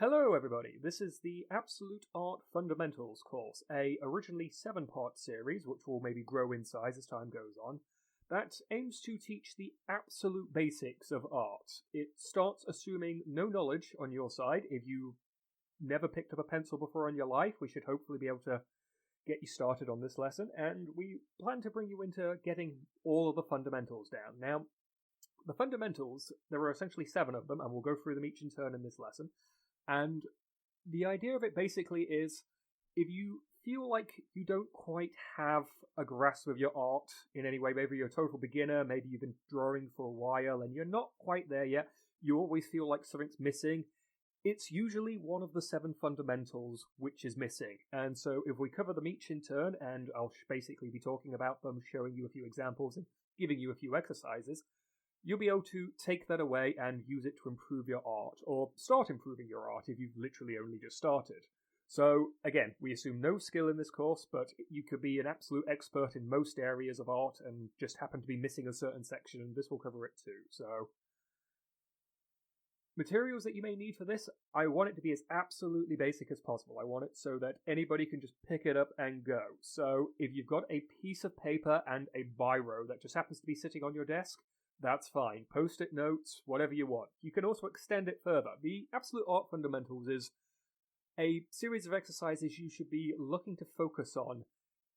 Hello everybody, this is the Absolute Art Fundamentals course, a originally 7-part series which will maybe grow in size as time goes on, that aims to teach the absolute basics of art. It starts assuming no knowledge on your side. If you never picked up a pencil before in your life, we should hopefully be able to get you started on this lesson, and we plan to bring you into getting all of the fundamentals down. Now, the fundamentals, there are essentially 7 of them, and we'll go through them each in turn in this lesson. And the idea of it basically is, if you feel like you don't quite have a grasp of your art in any way, maybe you're a total beginner, maybe you've been drawing for a while and you're not quite there yet, you always feel like something's missing, it's usually one of the 7 fundamentals which is missing. And so if we cover them each in turn, and I'll basically be talking about them, showing you a few examples and giving you a few exercises, you'll be able to take that away and use it to improve your art, or start improving your art if you've literally only just started. So, again, we assume no skill in this course, but you could be an absolute expert in most areas of art and just happen to be missing a certain section, and this will cover it too. So, materials that you may need for this, I want it to be as absolutely basic as possible. I want it so that anybody can just pick it up and go. So, if you've got a piece of paper and a biro that just happens to be sitting on your desk, that's fine. Post-it notes, whatever you want. You can also extend it further. The Absolute Art Fundamentals is a series of exercises you should be looking to focus on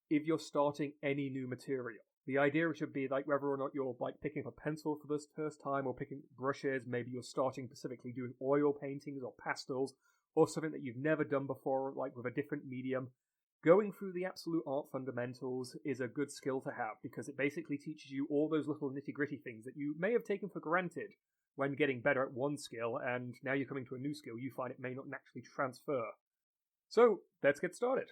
if you're starting any new material. The idea should be like whether or not you're like picking up a pencil for the first time or picking brushes, maybe you're starting specifically doing oil paintings or pastels or something that you've never done before, like with a different medium. Going through the Absolute Art Fundamentals is a good skill to have because it basically teaches you all those little nitty-gritty things that you may have taken for granted when getting better at one skill, and now you're coming to a new skill, you find it may not naturally transfer. So, let's get started.